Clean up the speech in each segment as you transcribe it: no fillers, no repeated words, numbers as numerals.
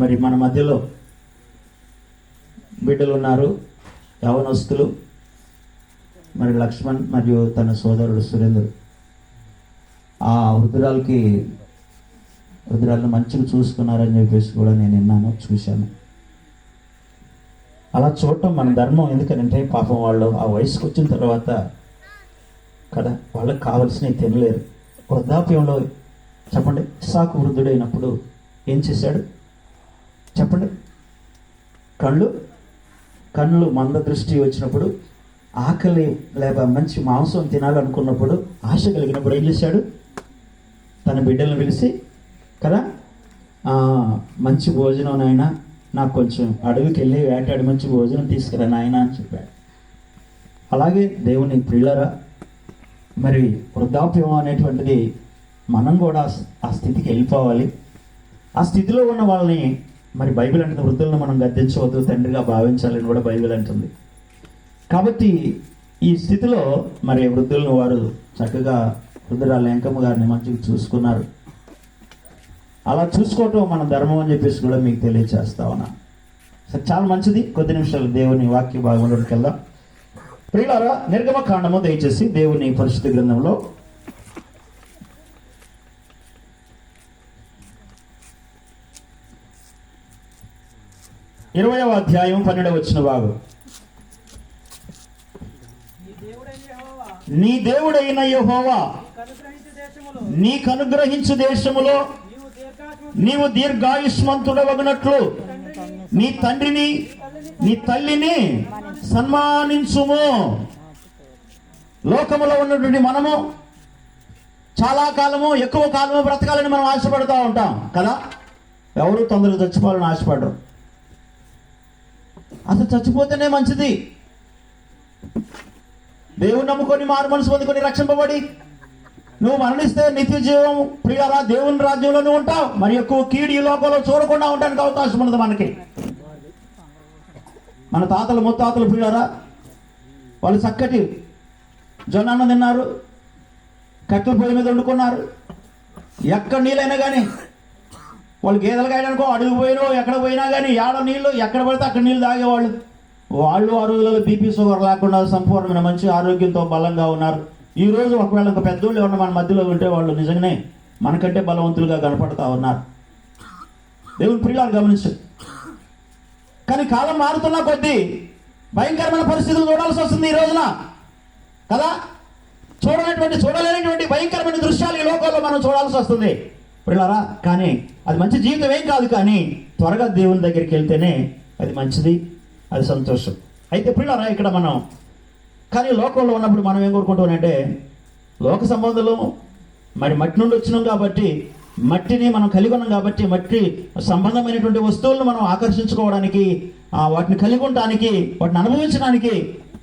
మరి మన మధ్యలో బిడ్డలు ఉన్నారు, యవనస్తులు. మరి లక్ష్మణ్ మరియు తన సోదరుడు సురేంద్ర ఆ వృద్ధురాలను మంచిగా చూసుకున్నారని చెప్పేసి కూడా నేను విన్నాను, చూశాను. అలా చూడటం మన ధర్మం. ఎందుకంటే పాపం వాళ్ళు ఆ వయసుకు వచ్చిన తర్వాత కదా వాళ్ళకి కావలసినవి తినలేరు. వృద్ధాప్యంలో చెప్పండి, ఇస్సాకు వృద్ధుడైనప్పుడు ఏం చేశాడు చెప్పండి? కళ్ళు మంద దృష్టి వచ్చినప్పుడు, ఆకలి లేక మంచి మాంసం తినాలనుకున్నప్పుడు, ఆశ కలిగినప్పుడు ఏం చేశాడు? తన బిడ్డలను పిలిచి కదా, మంచి భోజనం నాయన, నాకు కొంచెం అడవికి వెళ్ళి వేటాడి మంచి భోజనం తీసుకురా నాయన అని చెప్పాడు. అలాగే దేవుని ప్రియులరా, మరి వృద్ధాప్యం అనేటువంటిది మనం కూడా ఆ స్థితికి వెళ్ళిపోవాలి. ఆ స్థితిలో ఉన్న వాళ్ళని మరి బైబిల్ అంటుంది, వృద్ధులను మనం గద్దించవద్దు, తండ్రిగా భావించాలని కూడా బైబిల్ అంటుంది. కాబట్టి ఈ స్థితిలో మరి వృద్ధులను వారు చక్కగా వృద్ధురాలు వెంకమ్మ గారిని మంచిగా చూసుకున్నారు. అలా చూసుకోవటం మన ధర్మం అని చెప్పేసి కూడా మీకు తెలియచేస్తా ఉన్నా. సరే, చాలా మంచిది. కొద్ది నిమిషాలు దేవుని వాక్య భాగంలోకి వెళ్దాం. ప్రియులారా, నిర్గమకాండము దయచేసి దేవుని పరిశుద్ధ గ్రంథంలో 20వ అధ్యాయం 12వ వచన భాగం. నీ దేవుడైన యెహోవా నీకు అనుగ్రహించు దేశములో నీవు దీర్ఘాయుష్మంతుడవగునట్లు నీ తండ్రిని నీ తల్లిని సన్మానించుము. లోకములో ఉన్నటువంటి మనము చాలా కాలము, ఎక్కువ కాలము బ్రతకాలని మనం ఆశపడుతూ ఉంటాం కదా. ఎవరు తొందరగా చచ్చిపోవాలని ఆశపడరు. అసలు చచ్చిపోతేనే మంచిది. దేవుని నమ్ముకొని మారు మనసు పొందుకొని రక్షింపబడి నువ్వు మరణిస్తే నిత్య జీవం ప్రియులారా దేవుని రాజ్యంలో నువ్వు ఉంటావు. మరి ఎక్కువ కీడు ఈ లోకంలో చూడకుండా ఉండడానికి అవకాశం ఉన్నది మనకి. మన తాతలు ముత్తాతలు ప్రియులారా, వాళ్ళు చక్కటి జొన్నన్నం తిన్నారు, కట్టెల పొయ్యి మీద వండుకున్నారు. ఎక్కడ నీళ్ళైనా కానీ వాళ్ళు గేదెలు కాయడానికో అడుగు పోయినో ఎక్కడ పోయినా కానీ ఏడ నీళ్ళు ఎక్కడ పడితే అక్కడ నీళ్ళు తాగేవాళ్ళు. వాళ్ళు ఆ రోజులలో బీపీ షుగర్ లేకుండా సంపూర్ణమైన మంచి ఆరోగ్యంతో బలంగా ఉన్నారు. ఈ రోజు ఒకవేళ ఇంకా పెద్దోళ్ళు ఎవరన్నా మన మధ్యలో ఉంటే వాళ్ళు నిజంగానే మనకంటే బలవంతులుగా కనపడతా ఉన్నారు. దేవుని ప్రియులారు గమనించు. కానీ కాలం మారుతున్నా కొద్దీ భయంకరమైన పరిస్థితులు చూడాల్సి వస్తుంది ఈ రోజున కదా. చూడలేనటువంటి భయంకరమైన దృశ్యాలు ఈ లోకంలో మనం చూడాల్సి వస్తుంది ప్రియులారా. కానీ అది మంచి జీవితం ఏం కాదు. కానీ త్వరగా దేవుని దగ్గరికి వెళ్తేనే అది మంచిది, అది సంతోషం. అయితే ప్రియులారా, ఇక్కడ మనం కానీ లోకంలో ఉన్నప్పుడు మనం ఏం కోరుకుంటామంటే, లోక సంబంధాలు మరి మట్టి నుండి వచ్చినాం కాబట్టి, మట్టిని మనం కలిగి ఉన్నాం కాబట్టి, మట్టి సంబంధమైనటువంటి వస్తువులను మనం ఆకర్షించుకోవడానికి, వాటిని కలిగి ఉండడానికి, వాటిని అనుభవించడానికి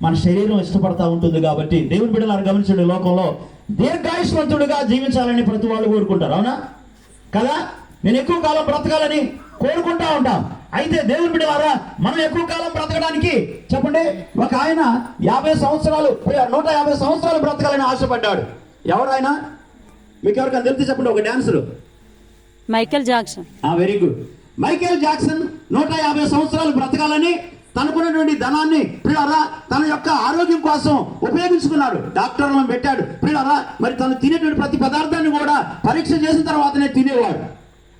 మన శరీరం ఇష్టపడతా ఉంటుంది. కాబట్టి దేవుని బిడ్డలారా గమనించండి, లోకంలో దీర్ఘాయుష్మంతుడిగా జీవించాలని ప్రతి వాళ్ళు కోరుకుంటారు, అవునా కదా. నేను ఎక్కువ కాలం బ్రతకాలని కోరుకుంటా ఉంటాం. అయితే దేవుని బిడ్డలారా, మనం ఎక్కువ కాలం బ్రతకడానికి చెప్పండి, ఒక ఆయన 50 సంవత్సరాలు 150 సంవత్సరాలు బ్రతకాలని ఆశపడ్డాడు. ఎవరైనా మీకు ఎవరికైనా తెలిసి చెప్పండి. ఒక dancer Michael Jackson. Very good. Michael Jackson 150 సంవత్సరాలు బ్రతకాలని తనకున్నటువంటి ధనాన్ని ప్రియులారా తన యొక్క ఆరోగ్యం కోసం ఉపయోగించుకున్నాడు. డాక్టర్లను పెట్టాడు ప్రియులారా. మరి తను తినేటువంటి ప్రతి పదార్థాన్ని కూడా పరీక్ష చేసిన తర్వాతనే తినేవాడు.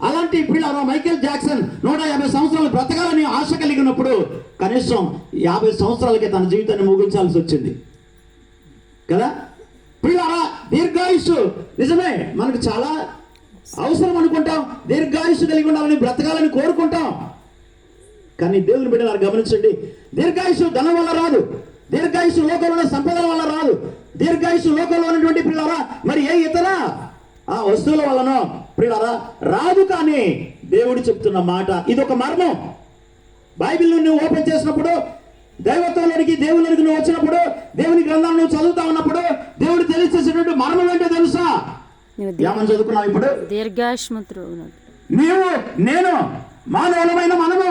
అలాంటి ప్రియులారా మైకేల్ జాక్సన్ 150 సంవత్సరాలు బ్రతకాలని ఆశ కలిగినప్పుడు కనీసం 50 సంవత్సరాలకే తన జీవితాన్ని ముగించాల్సి వచ్చింది కదా. ప్రియులారా, దీర్ఘాయుష్ నిజమే మనకు చాలా అవసరం అనుకుంటాం. దీర్ఘాయుష్ కలిగి ఉండాలని, బ్రతకాలని కోరుకుంటాం. కానీ దేవుని బిడ్డలారా గమనించండి, దీర్ఘాయుష్ ధనం వల్ల రాదు, దీర్ఘాయుష్ లోకంలో ఉన్న సంపదల వల్ల రాదు, దీర్ఘాయుష్ లోకంలో ఉన్నటువంటి ప్రియులారా మరి ఏ ఇతర ఆ వస్తువుల వల్లనో ప్రియులారా రాదు. కానీ దేవుడు చెప్తున్న మాట ఇది ఒక మర్మం. బైబిల్ నువ్వు ఓపెన్ చేసినప్పుడు, దైవత్వంలోనికి దేవునికి నువ్వు వచ్చినప్పుడు, దేవుని గ్రంథాన్ని నువ్వు చదువుతా ఉన్నప్పుడు దేవుడు తెలియచేసేటువంటి మర్మం ఏంటో తెలుసా? ఏమని చదువుకున్నావు ఇప్పుడు? దీర్ఘాయుష్మంతుడు నీవు నేను మానవులమైన మనము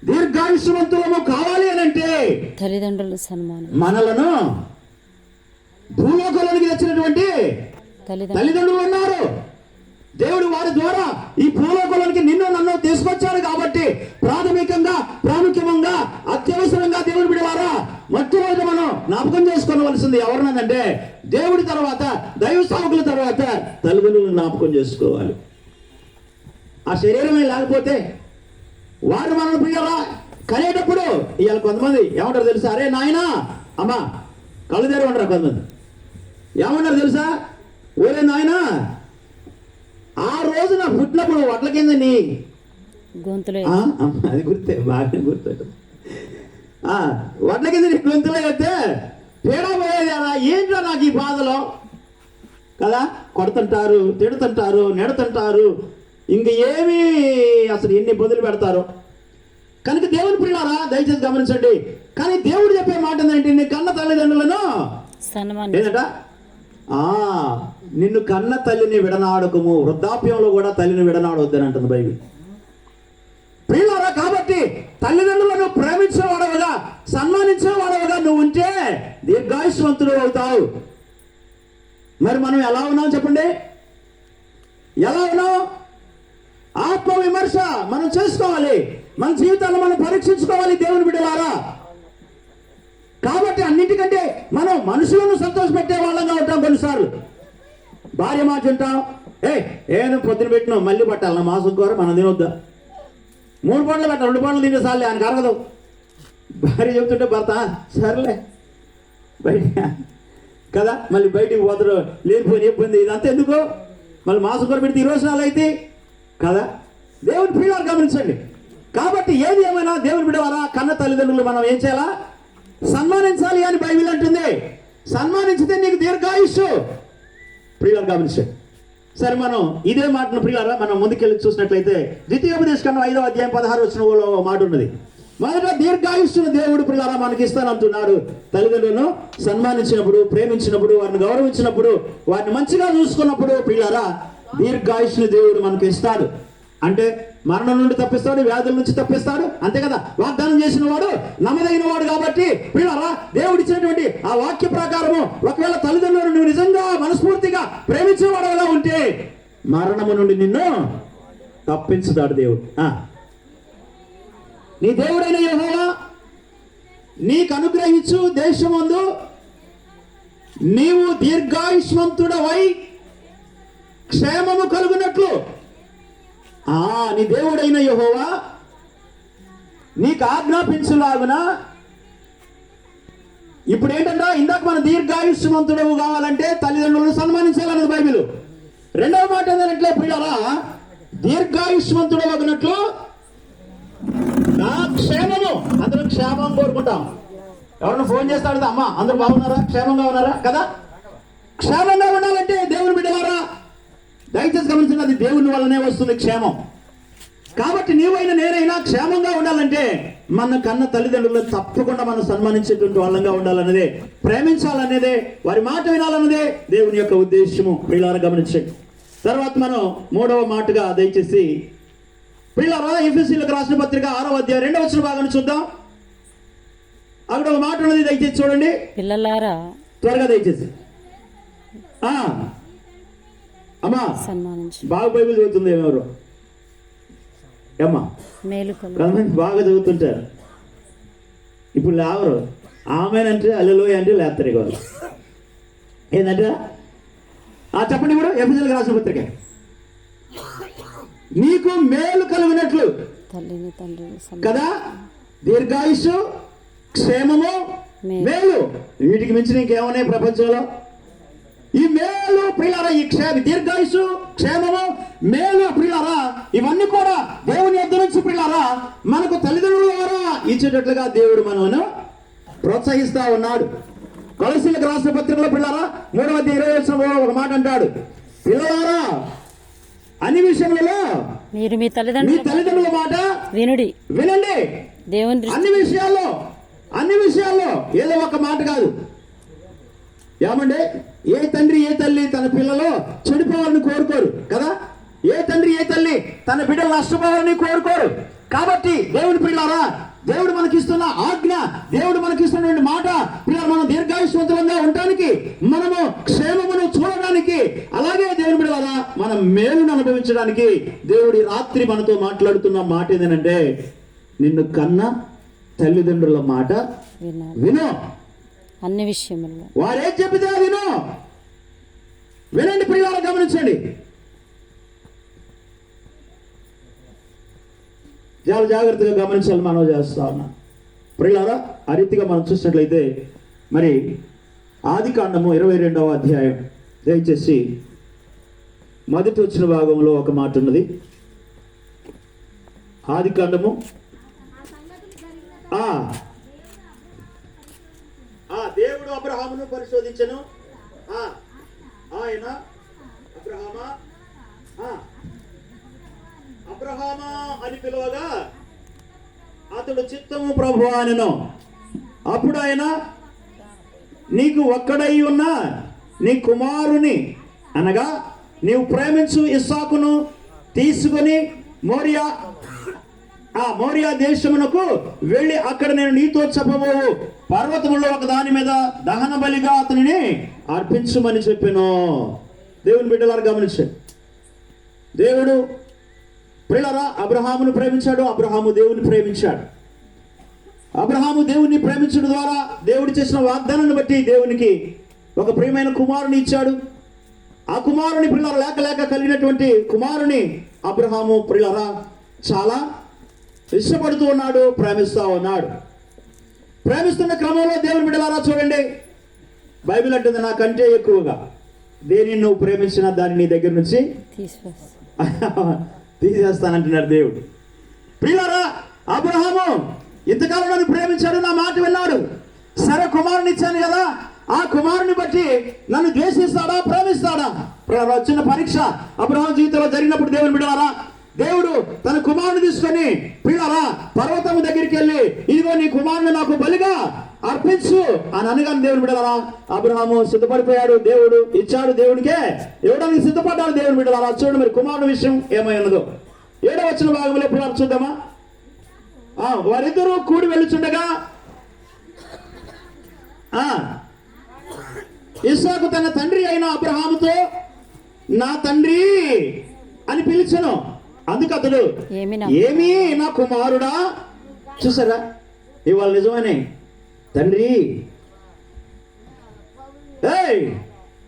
దీర్ఘాయుష్మంతులము కావాలి అని అంటే తల్లిదండ్రుల సన్మానం, మనలను భూలోకంలోనికి తెచ్చినటువంటి తల్లిదండ్రులు ఉన్నారు. దేవుడు వారి ద్వారా ఈ భూలోకంలోనికి నిన్ను నన్ను తీసుకొచ్చాడు కాబట్టి ప్రాముఖ్యంగా అత్యవసరంగా దేవుడు బిడవారా మొట్టమొదటి మనం జ్ఞాపకం చేసుకోవలసింది ఎవరినంటే దేవుడి తర్వాత దైవ సేవకుల తర్వాత తల్లిదండ్రులను జ్ఞాపకం చేసుకోవాలి. ఆ శరీరమే లేకపోతే వారు మనల్ని ప్రియులా కనేటప్పుడు ఇవాళ కొంతమంది ఏమంటారు తెలుసా, అరే నాయనా అమ్మా కళ్ళు తెరవ ఉంటారు కొంతమంది. ఏమంటారు తెలుసా, ఓరే నాయనా ఆ రోజు నా పుట్టినప్పుడు వడ్ల కింద నీ గొంతులో అది గుర్తే బాగా గుర్తు వడ్ల కింద నీ గొంతులో అయితే తేడా పోయేది అలా ఏంటో నాకు ఈ బాధలో కదా. కొడుతుంటారు, తిడుతుంటారు, నెడుతుంటారు, ఇంక ఏమి అసలు ఎన్ని ఇబ్బందులు పెడతారు. కనుక దేవుని పిల్లారా దయచేసి గమనించండి. కానీ దేవుడు చెప్పే మాట ఏంటంటే నీ కన్న తల్లిదండ్రులను ఏంటంట, నిన్ను కన్న తల్లిని విడనాడకము, వృద్ధాప్యంలో కూడా తల్లిని విడనాడవద్దని అంటుంది బైబిల్. పిల్లారా కాబట్టి తల్లిదండ్రులను ప్రేమించేవాడవగా సన్మానించేవాడవగా నువ్వు ఉంటే దీర్ఘాయుష్వంతుడు అవుతావు. మరి మనం ఎలా ఉన్నాం చెప్పండి, ఎలా ఉన్నాం? ఆత్మ విమర్శ మనం చేసుకోవాలి, మన జీవితాన్ని మనం పరీక్షించుకోవాలి దేవుని బిడ్డలారా. కాబట్టి అన్నిటికంటే మనం మనుషులను సంతోషపెట్టే వాళ్ళంగా ఉంటాం. కొన్నిసార్లు భార్య మాట ఉంటాం, ఏను పొద్దున పెట్టినావు మళ్ళీ పట్టాలి, నా మాసం కూర మనం తినొద్దా, 3 పండ్లు పెట్టాలి, 2 పండ్లు తినే సార్లే ఆయన కరగదు. భార్య చెబుతుంటే భర్త సర్లే బయట కదా, మళ్ళీ బయటికి పోతారు, లేనిపోయిన ఇబ్బంది, ఇదంతా ఎందుకు, మళ్ళీ మాసం కూర పెడితే 20 సార్లు అయితే కదా. దేవుని ప్రియులారు గమనించండి. కాబట్టి ఏది ఏమైనా దేవుని బిడ్డవారా కన్న తల్లిదండ్రులు మనం ఏం చేయాలా, సన్మానించాలి అని బైబిల్ అంటుంది. సన్మానించితే నీకు దీర్ఘాయుష్షు. ప్రియులారు గమనించండి. సరే మనం ఇదే మాటను ప్రియులారా మనం ముందుకెళ్ళి చూసినట్లయితే ద్వితీయోపదేశకాండం 5వ అధ్యాయం 16వ వచనంలో మాట ఉన్నది. మొదట దీర్ఘాయుష్షును దేవుడు ప్రియులారా మనకి ఇస్తానంటున్నాడు. తల్లిదండ్రులను సన్మానించినప్పుడు, ప్రేమించినప్పుడు, వారిని గౌరవించినప్పుడు, వారిని మంచిగా చూసుకున్నప్పుడు ప్రియులారా దీర్ఘాయుష్ను దేవుడు మనకు ఇస్తాడు. అంటే మరణం నుండి తప్పిస్తాడు, వ్యాధుల నుంచి తప్పిస్తాడు, అంతే కదా. వాగ్దానం చేసిన వాడు నమ్మదగిన వాడు కాబట్టి పిల్లరా దేవుడు ఇచ్చినటువంటి ఆ వాక్య ప్రకారము ఒకవేళ తల్లిదండ్రులను నువ్వు నిజంగా మనస్ఫూర్తిగా ప్రేమించేవాడు ఎలా ఉంటే మరణము నుండి నిన్ను తప్పించుతాడు దేవుడు. నీ దేవుడైన యెహోవా నీకు అనుగ్రహించు దేశమందు నీవు దీర్ఘాయుష్మంతుడవై క్షేమము కలుగునట్లు నీ దేవుడైన యెహోవా నీకు ఆజ్ఞాపించులాగున. ఇప్పుడు ఏంటంటే ఇందాక మన దీర్ఘాయుష్మంతుడవు కావాలంటే తల్లిదండ్రులను సన్మానించాలన్నది బైబిల్. రెండవ మాట ఏంటంటే ప్రియులారా దీర్ఘాయుష్మంతుడవగినట్లు నా క్షేమము, అందరూ క్షేమం కోరుకుంటాం. ఎవరన్నా ఫోన్ చేస్తాడు, అమ్మా అందరూ బాగున్నారా, క్షేమంగా ఉన్నారా కదా. క్షేమంగా ఉండాలంటే దేవుని బిడ్డలారా దయచేసి గమనించినది దేవుని వల్లనే వస్తుంది క్షేమం. కాబట్టి నీవైనా నేనైనా క్షేమంగా ఉండాలంటే మన కన్న తల్లిదండ్రులను తప్పకుండా మనం సన్మానించేటువంటి వాళ్ళంగా ఉండాలన్నదే, ప్రేమించాలనేదే, వారి మాట వినాలన్నదే దేవుని యొక్క ఉద్దేశము. పిల్లలు గమనించండి. తర్వాత మనం 3వ మాటగా దయచేసి పిల్లరా ఎఫెసీయులకు రాసిన పత్రిక 6వ అధ్యాయం 2వ వచన భాగాన్ని చూద్దాం. అక్కడ ఒక మాట ఉన్నది, దయచేసి చూడండి పిల్లలారా, త్వరగా దయచేసి. అమ్మా బాగా బైబిల్ చదువుతుంది ఎవరు అమ్మా, కొంతమంది బాగా చదువుతుంటారు. ఇప్పుడు లేవరు, ఆమెనంటే హల్లెలూయా అంటే లేస్తారు వాళ్ళు. ఏంటంటే చెప్పండి. ఇప్పుడు ఎఫెసీయులకు రాసిన పత్రిక నీకు మేలు కలిగినట్లు కదా, దీర్ఘాయుష్షు, క్షేమము, మేలు, వీటికి మించిన ఇంకేమన్నాయి ప్రపంచంలో? ఈ మేలు ప్రియులారా, ఈ దీర్ఘాయుషు, క్షేమము, మేలు ప్రియులారా, ఇవన్నీ కూడా దేవుని యొద్ద నుంచి ప్రియులారా మనకు తల్లిదండ్రుల ద్వారా ఇచ్చేటట్లుగా దేవుడు మనను ప్రోత్సహిస్తా ఉన్నాడు. కొలస్సీయులకు రాసిన పత్రికలో ప్రియులారా 3వ అధ్యాయం 20వ వచనంలో ఒక మాట అంటాడు, పిల్లలారా అన్ని విషయములలో మీరు మీ తల్లిదండ్రుల మాట వినండి. దేవుని అన్ని విషయాల్లో ఏదో ఒక మాట కాదు. ఏమండి, ఏ తండ్రి ఏ తల్లి తన పిల్లలు చెడిపోవాలని కోరుకోరు కదా. ఏ తండ్రి ఏ తల్లి తన బిడ్డలు నష్టపోవాలని కోరుకోరు. కాబట్టి దేవుని పిల్లలారా దేవుడు మనకిస్తున్న ఆజ్ఞ, దేవుడు మనకిస్తున్న మాట, పిల్లలు మనం దీర్ఘాయుష్వంతులంగా ఉండడానికి, మనము క్షేమమును చూడడానికి, అలాగే దేవుని బిడ్డలారా మనం మేలును అనుభవించడానికి దేవుడి రాత్రి మనతో మాట్లాడుతున్న మాట ఏంటంటే, నిన్ను కన్న తల్లిదండ్రుల మాట వినాలి విను. అన్ని విషయముల్లో. వారేం చెబితే విను. వినండి ప్రియులారా, గమనించండి. చాలా జాగ్రత్తగా గమనించాలి మనం చేస్తా ఉన్నాం ప్రియులారా. ఆ రీతిగా మనం చూసినట్లయితే మరి ఆదికాండము 22వ అధ్యాయం, దయచేసి మొదటి వచ్చిన భాగంలో ఒక మాట ఉన్నది. ఆదికాండము దేవుడు అబ్రహామును పరిశోధించెను. ఆయన అబ్రహామా అని పిలువగా అతడు చిత్తము ప్రభువా అనెను. అప్పుడు ఆయన, నీకు ఒక్కడై ఉన్న నీ కుమారుని అనగా నీవు ప్రేమించు ఇస్సాకును తీసుకొని మోరియా దేశమునకు వెళ్ళి అక్కడ నేను నీతో చెప్పబోవు పర్వతములో ఒక దాని మీద దహన బలిగా అతనిని అర్పించమని చెప్పాను. దేవుని బిడ్డలారా గమనించండి. దేవుడు ప్రియులారా అబ్రహామును ప్రేమించాడు, అబ్రహాము దేవుని ప్రేమించాడు. అబ్రహాము దేవుని ప్రేమించడం ద్వారా దేవుడు చేసిన వాగ్దానాన్ని బట్టి దేవునికి ఒక ప్రియమైన కుమారుని ఇచ్చాడు. ఆ కుమారుని ప్రియులారా లేక కలిగినటువంటి కుమారుని అబ్రహాము ప్రియులారా చాలా ఇష్టపడుతూ ఉన్నాడు, ప్రేమిస్తూ ఉన్నాడు. ప్రేమిస్తున్న క్రమంలో దేవుని బిడ్డలారా చూడండి, బైబిల్ అంటుంది నాకంటే ఎక్కువగా దేనిని నువ్వు ప్రేమించినా దాన్ని నీ దగ్గర నుంచి తీసేస్తానంటున్నాడు దేవుడు. ప్రియులారా అబ్రహాము ఇంతకాలం నన్ను ప్రేమించాడు, నా మాట విన్నాడు. సరే కుమారుని ఇచ్చాను కదా, ఆ కుమారుని బట్టి నన్ను ద్వేషిస్తాడా ప్రేమిస్తాడా? చిన్న పరీక్ష అబ్రహాం జీవితంలో జరిగినప్పుడు దేవుని బిడ్డలారా దేవుడు తన కుమారుని తీసుకొని ప్రియులారా పర్వతం దగ్గరికి వెళ్ళి, ఇదిగో నీ కుమారుని నాకు బలిగా అర్పించు అని అనగానే దేవుని బిడ్డలారా అబ్రహాము సిద్ధపడిపోయాడు. దేవుడు ఇచ్చాడు, దేవుడికే ఇవ్వడానికి సిద్ధపడ్డాడు దేవుని బిడ్డలారా. చూడండి మరి కుమారుని విషయం ఏమై ఉన్నదో 7వ వచన భాగంలో ఎప్పుడు చూద్దామా. వారిద్దరూ కూడి వెళ్ళుచుండగా ఇస్సాకు తన తండ్రి అయిన అబ్రహాముతో నా తండ్రి అని పిలిచెను. అందుకు అతడు ఏమీ నా కుమారుడా. చూసారా ఇవాళ నిజమనే తండ్రి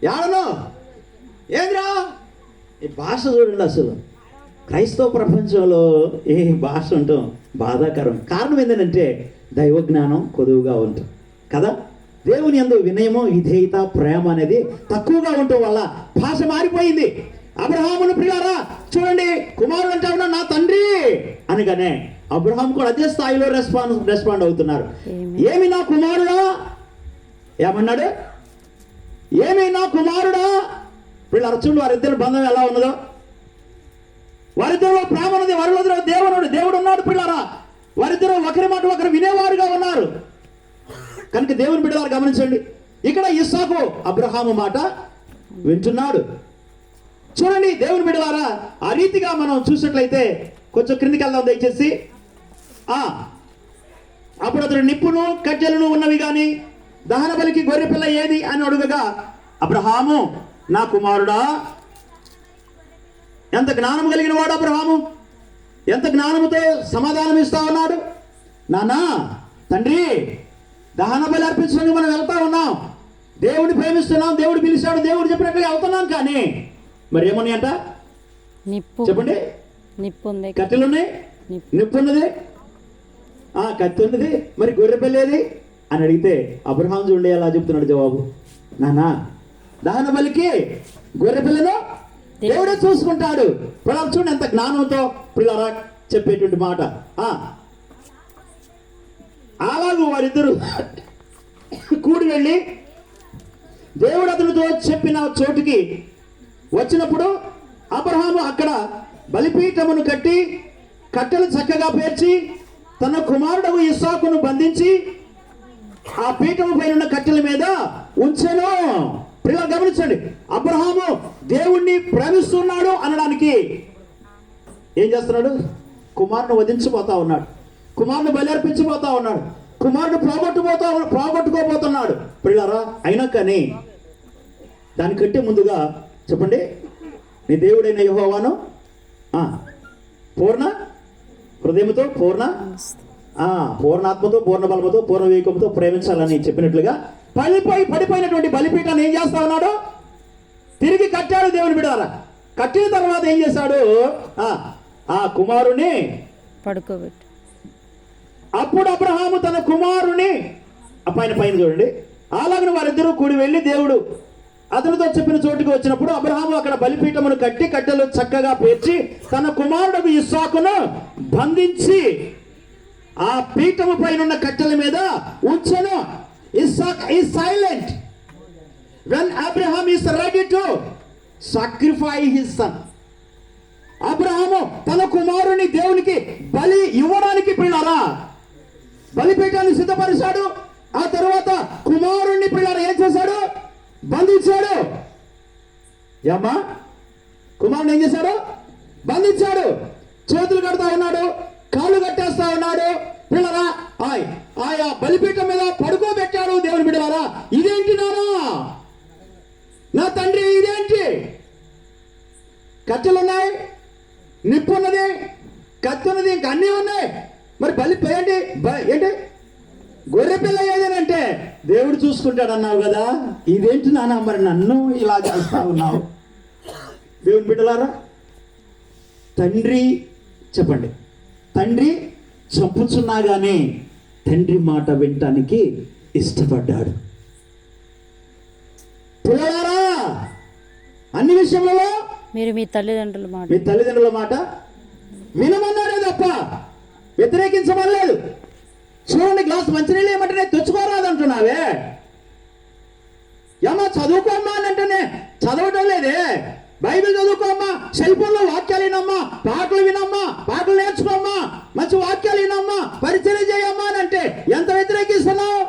యాడనో ఏంద్రా ఈ భాష చూడండి. అసలు క్రైస్తవ ప్రపంచంలో ఏ భాష ఉండటం బాధాకరం. కారణం ఏంటంటే దైవ జ్ఞానం కొదువుగా ఉంటుంది కదా. దేవుని యందు వినయము విధేయత ప్రేమ అనేది తక్కువగా ఉండటం వల్ల భాష మారిపోయింది. అబ్రహామును ప్రియారా చూడండి, కుమారుడు అంటే ఉన్నా నా తండ్రి అనగానే అబ్రహాం కూడా అదే స్థాయిలో రెస్పాండ్ అవుతున్నారు. ఏమి నా కుమారుడా ఏమన్నాడు? ఏమి నా కుమారుడా. వీళ్ళు చూడండి వారిద్దరి బంధం ఎలా ఉన్నదో. వారిద్దరిలో ప్రేమ ఉన్నది, వారిలో దేవుడు ఉన్నాడు పిల్లారా. వారిద్దరూ ఒకరి మాట ఒకరు వినేవారుగా ఉన్నారు. కనుక దేవుని బిడ్డలారా గమనించండి, ఇక్కడ ఇస్సాకు అబ్రహాము మాట వింటున్నాడు. చూడండి దేవుని బిడ్డలారా ఆ రీతిగా మనం చూసినట్లయితే కొంచెం క్రిందికి వెళ్దాం దయచేసి. అప్పుడు అతడు నిప్పును కట్టెలను ఉన్నవి కానీ దహన బలికి గొర్రెపిల్ల ఏది అని అడుగగా అబ్రహాము నా కుమారుడా. ఎంత జ్ఞానం కలిగిన వాడు అబ్రహాము, ఎంత జ్ఞానముతో సమాధానం ఇస్తా ఉన్నాడు. నానా తండ్రి దహన బలి అర్పించడానికి మనం వెళ్తా ఉన్నాం, దేవుడిని ప్రేమిస్తున్నాం, దేవుడు పిలిచాడు, దేవుడు చెప్పినట్టుగా వెళ్తున్నాం. కానీ మరి ఏమన్నాయి అంట చెప్పండి. కట్టెలు ఉన్నాయి, నిప్పు ఉన్నది, కత్తి ఉన్నది, మరి గొర్రె పిల్లేది అని అడిగితే అబ్రహాం చూడండి ఎలా చెప్తున్నాడు జవాబు. నానా దహన బలికి గొర్రె పిల్లను దేవుడే చూసుకుంటాడు. పిల్లలు చూడండి ఎంత జ్ఞానంతో పిల్లరా చెప్పేటువంటి మాట. అలాగూ వారిద్దరు కూడి వెళ్ళి దేవుడు అతనితో చెప్పిన చోటుకి వచ్చినప్పుడు అబ్రహాము అక్కడ బలిపీఠమును కట్టి కట్టెలు చక్కగా పేర్చి తన కుమారుడు ఇస్సాకును బంధించి ఆ పీఠము పైన ఉన్న కట్టెల మీద ఉంచెను. పిల్లలు గమనించండి, అబ్రహాము దేవుణ్ణి ప్రేమిస్తున్నాడు అనడానికి ఏం చేస్తున్నాడు? కుమారుని వధించిపోతా ఉన్నాడు. కుమారుని బలి ఉన్నాడు. కుమారుడు పోగొట్టుకోబోతున్నాడు పిల్లరా. అయినా కానీ దానికంటే ముందుగా చెప్పండి, నీ దేవుడైన యెహోవాను పూర్ణ హృదయంతో, పూర్ణాత్మతో, పూర్ణ బలముతో, పూర్ణ వివేకంతో ప్రేమించాలని చెప్పినట్లుగా పడిపోయినటువంటి బలిపీఠాన్ని ఏం చేస్తా ఉన్నాడు? తిరిగి కట్టాడు దేవుని బిడ్డలారా. కట్టిన తర్వాత ఏం చేశాడు? ఆ కుమారుని పడుకోబెట్టు. అప్పుడు అబ్రహాము తన కుమారుని పైన చూడండి, అలాగని వారిద్దరూ కూడి వెళ్ళి దేవుడు అతనితో చెప్పిన చోటుకు వచ్చినప్పుడు అబ్రహాము అక్కడ బలిపీఠమును కట్టి కట్టెలు చక్కగా పేర్చి తన కుమారుడు ఇస్సాకును బంధించి ఆ పీఠము పైన ఉన్న కట్టెల మీద ఉంచెను. Isaac is silent when Abraham is ready to sacrifice his son. Abraham తన కుమారుని దేవునికి బలి ఇవ్వడానికి పిల్లరా బలిపీఠాన్ని సిద్ధపరిచాడు. ఆ తర్వాత కుమారుణ్ణి పిల్లరా ఏం చేశాడు? బంధించాడు. ఏమ్మా, కుమారుని ఏం చేశాడు? బంధించాడు. చేతులు కడతా ఉన్నాడు, కాళ్ళు కట్టేస్తా ఉన్నాడు పిల్లరా. ఆయా బలిపీఠం మీద పడుకోబెట్టాడు దేవుని బిడ్డలారా. ఇదేంటి నా తండ్రి, ఇదేంటి? కట్టెలు ఉన్నాయి, నిప్పు ఉన్నది, కత్తి ఉన్నది, ఇంకా అన్నీ ఉన్నాయి. మరి బలి ఏంటి గొర్రె పిల్ల ఏదేనంటే దేవుడు చూసుకుంటాడు అన్నావు కదా, ఇదేంటి నాన్న మరి నన్ను ఇలా చేస్తా ఉన్నావు? దేవుని బిడ్డలారా, తండ్రి చెప్పండి, తండ్రి చంపుచున్నా గానీ తండ్రి మాట వినటానికి ఇష్టపడ్డాడు. పిల్లలారా, అన్ని విషయంలో మీరు మీ తల్లిదండ్రుల మాట వినమన్నాడే తప్ప వ్యతిరేకించమనలేదు. చూడండి, గ్లాస్ మంచినీళ్ళు ఏమంటేనే తెచ్చుకోరాదంటున్నావే. ఏమా చదువుకోమ్మా అని అంటేనే చదవటం లేదే. బైబిల్ చదువుకోమ్మా, సెల్ ఫోన్లో వాక్యాలు వినమ్మా, పాటలు వినమ్మా, పాటలు నేర్చుకోమ్మా, మంచి వాక్యాలు వినమ్మా, పరిచయం చేయమ్మా అని అంటే ఎంత వ్యతిరేకిస్తున్నావు?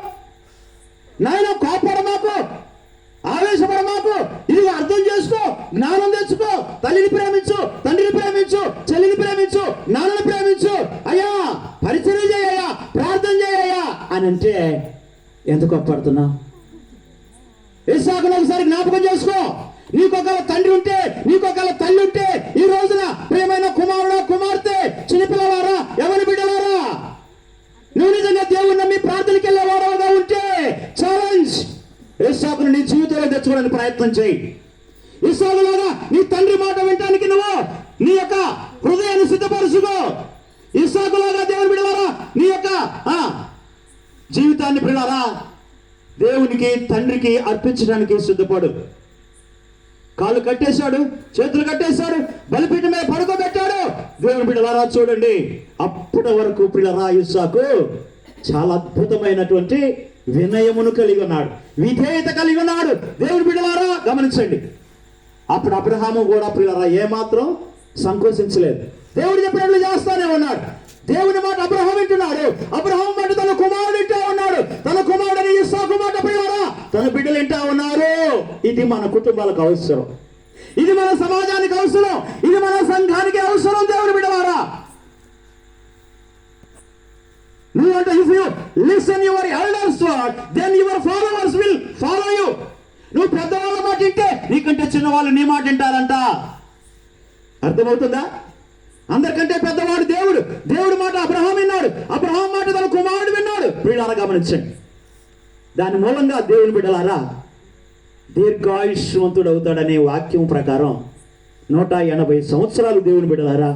నాయన కోపడమాకు, ఆవేశపడమాకు, ఇది అర్థం చేసుకో, జ్ఞానం తెచ్చుకో, తల్లిని ప్రేమించు, తండ్రిని ప్రేమించు, చెల్లిని ప్రేమించు, నాన్నని ప్రేమించు, అయ్యా పరిచయం చేయయ్యా, ప్రార్థన చేయయ్యా అని అంటే ఎంత కోపడుతున్నావు? ఇస్సాకును ఒకసారి జ్ఞాపకం చేసుకో. నీకొకళ్ళ తండ్రి ఉంటే, నీకొకళ్ళ తల్లి ఉంటే, ఈ రోజున ప్రియమైన కుమారుడు కుమార్తె, చిన్నపిల్లవారా, ఎవరి బిడ్డలారా, నువ్వు నిజంగా దేవుని నమ్మి ప్రార్థనకి వెళ్ళేవారుగా ఉంటే ఛాలెంజ్, ఇస్సాకును నీ జీవితంలో తెచ్చుకోవడానికి ప్రయత్నం చేయి. ఇస్సాకులాగా నీ తండ్రి మాట వినటానికి నువ్వు నీ యొక్క హృదయాన్ని సిద్ధపరుచుకో. ఇస్సాకులాగా దేవుని బిడ్డలారా, నీ యొక్క జీవితాన్ని పిల్లలారా దేవునికి తండ్రికి అర్పించడానికి సిద్ధపడు. కాళ్ళు కట్టేశాడు, చేతులు కట్టేశాడు, బలిపీఠం మీద పడుకోబెట్టాడు. దేవుని బిడ్డలారా చూడండి, అప్పటి వరకు పిల్లరా ఇస్సాకు చాలా అద్భుతమైనటువంటి వినయమును కలిగి ఉన్నాడు, విధేయత కలిగి ఉన్నాడు. దేవుని బిడ్డలారా గమనించండి, అప్పుడు అబ్రహాము కూడా పిల్లరా ఏమాత్రం సంకోచించలేదు. దేవుడు చెప్పినట్లు చేస్తానే ఉన్నాడు. దేవుని మాట అబ్రహాం వింటున్నాడు, అబ్రహాం మాట తన కుమారుడు వింటా ఉన్నాడు, తన కుమారుడు ఇస్సాకు మాట పిల్లరా తన బిడ్డలు వింటా ఉన్నారు. ఇది మన కుటుంబాలకు అవసరం, ఇది మన సమాజానికి అవసరం, ఇది మన సంఘానికి అవసరం. దేవుని బిడ్డలారా, నువ్వంటే if you listen your elders word then your followers will follow you. నువ్వు పెద్దవాళ్ళ మాట వింటే నీకంటే చిన్నవాళ్ళు నీ మాట వింటారంట. అర్థమవుతుందా? అందరికంటే పెద్దవాడు దేవుడు. దేవుడి మాట అబ్రహాం విన్నాడు, అబ్రహాం మాట తన కుమారుడు విన్నాడు. వీళ్ళారా గమనించండి, దాని మూలంగా దేవుని బిడ్డలారా దీర్ఘాయుష్మంతుడు అవుతాడనే వాక్యం ప్రకారం 180 సంవత్సరాలు దేవుని బిడ్డలారా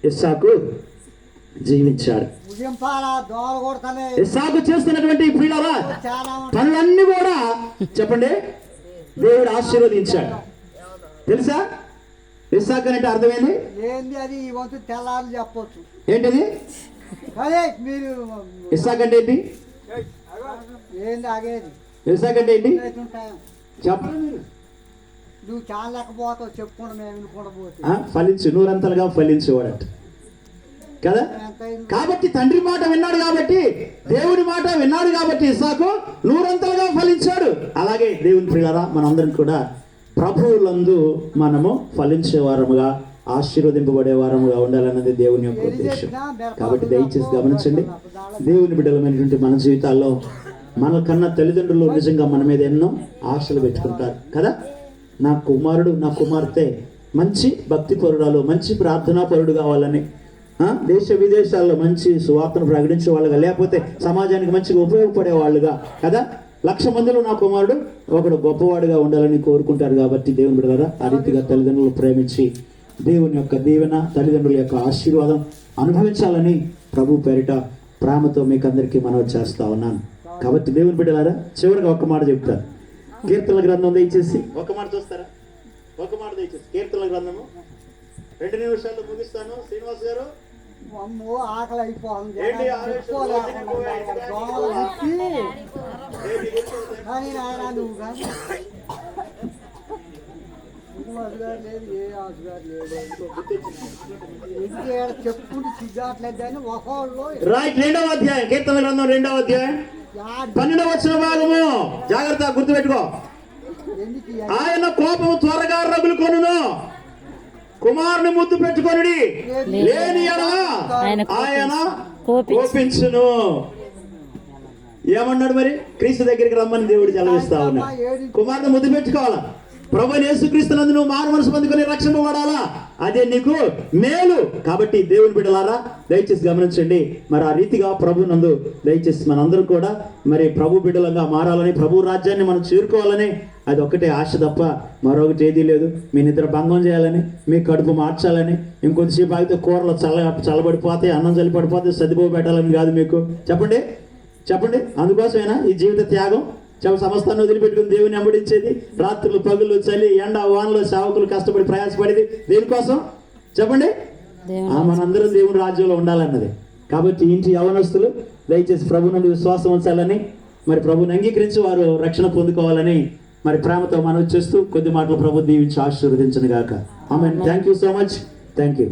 ఇస్సాకు జీవించాడు. ఇస్సాకు చేస్తున్నటువంటి పిల్లలా పనులన్నీ కూడా చెప్పండి దేవుడు ఆశీర్వదించాడు. తెలుసా ఇస్సాకు అంటే అర్థమైంది ఏంది? అది ఈ వంతు తెల్లారు చెప్పొచ్చు. ఏంటిది అదే మీరు ఇస్సాకు అంటే ఏంటి? ఏంది ఆగేది? ఇస్సాకు అంటే ఏంటి చెప్పండి. మీరు నువ్వు చాలా లేకపోతావు, చెప్పుకుండా మేము వినుకుండా పోతే ఫలించు, నూరంతలుగా ఫలించేవాడట కదా. కాబట్టి తండ్రి మాట విన్నాడు కాబట్టి, దేవుడి మాట విన్నాడు కాబట్టి ఇస్సాకు నూరంతలుగా ఫలించాడు. అలాగే దేవుని ప్రియులారా మనందరం కూడా ప్రభువులందు మనము ఫలించేవారముగా ఆశీర్వదింపబడే వారముగా ఉండాలన్నది దేవుని యొక్క ఉద్దేశం. కాబట్టి దయచేసి గమనించండి, దేవుని బిడ్డలమైనటువంటి మన జీవితాల్లో మనకన్నా తల్లిదండ్రులు నిజంగా మన మీద ఎన్నో ఆశలు పెట్టుకుంటారు కదా. నా కుమారుడు నా కుమార్తె మంచి భక్తి పరురాలు, మంచి ప్రార్థనా పరుడు కావాలని, దేశ విదేశాల్లో మంచి సువార్తను ప్రకటించే వాళ్ళుగా, లేకపోతే సమాజానికి మంచిగా ఉపయోగపడే వాళ్ళుగా కదా. 1,00,000 మందిలో నా కుమారుడు ఒకడు గొప్పవాడుగా ఉండాలని కోరుకుంటారు. కాబట్టి దేవుని బిడ్డలారా, ఆ రీతిగా తల్లిదండ్రులు ప్రేమించి దేవుని యొక్క దీవెన, తల్లిదండ్రుల యొక్క ఆశీర్వాదం అనుభవించాలని ప్రభు పేరిట ప్రేమతో మీకు అందరికీ మనవి చేస్తా ఉన్నాను. కాబట్టి దేవుని బిడ్డలారా, చివరిగా ఒక మాట చెప్తారు. కీర్తనల గ్రంథం దయచేసి ఒక మాట చూస్తారా? ఒక మాట దయచేసి కీర్తనల గ్రంథము 2 నిమిషాల్లో ముగిస్తాను. శ్రీనివాస్ గారు, అమ్మో ఆకలి అయిపోతుంది. ఏంటి ఆవేశం? దోమలు తిప్పి కానీ నాయన నువ్వు కానీ అసుగారు లేదు, ఏ అసుగారు లేదు. ఎందుకు చెప్పుకుంటూ సిగ్గాట్లేదు కానీ ఒకళ్ళు రైట్. 2వ అధ్యాయం, కీర్తనల గ్రంథం 2వ అధ్యాయం 12వ వచన భాగము జాగ్రత్త గుర్తుపెట్టుకో. ఎందుకు ఆయన కోపము త్వరగా రగులుకొనును, కుమారుని ముద్దు పెట్టుకొనుడి, లేని ఎడల ఆయన కోపించును. ఏమన్నాడు మరి? క్రీస్తు దగ్గరికి రమ్మని దేవుడు చలవిస్తా ఉన్నాడు. కుమారుని ముద్దు పెట్టుకోవాలా? ప్రభువైన యేసుక్రీస్తునందు నువ్వు మారు మనసు పొందుకొని రక్షింపబడాలా? అదే నీకు మేలు. కాబట్టి దేవుని బిడ్డలారా, దయచేసి గమనించండి. మరి ఆ రీతిగా ప్రభు నందు దయచేసి మనందరూ కూడా మరి ప్రభు బిడ్డలంగా మారాలని, ప్రభు రాజ్యాన్ని మనం చేరుకోవాలని, అది ఒక్కటే ఆశ తప్ప మరొకటి ఏదీ లేదు. మీ నిద్ర భంగం చేయాలని, మీ కడుపు మార్చాలని, ఇంకొంచెంసేపు ఆగితే కూరలు చల్లబడిపోతే, అన్నం చల్లిపడిపోతే సర్దిపోయి పెట్టాలని కాదు మీకు. చెప్పండి చెప్పండి, అందుకోసమేనా ఈ జీవిత త్యాగం? సమస్తాన్ని వదిలిపెట్టుకుని దేవుని వెంబడించేది, రాత్రులు పగులు, చలి, ఎండ, వానలో సేవకులు కష్టపడి ప్రయాసపడేది దేనికోసం చెప్పండి? మనందరం దేవుని రాజ్యంలో ఉండాలన్నది. కాబట్టి ఇంటి యవనస్తులు దయచేసి ప్రభు నుండి విశ్వాసం ఉంచాలని, మరి ప్రభుని అంగీకరించి వారు రక్షణ పొందుకోవాలని మరి ప్రేమతో మనవి చేస్తూ కొద్ది మాటలు ప్రభు దీవించి ఆశీర్వదించను గాక. ఆమేన్. Thank you so much. Thank you.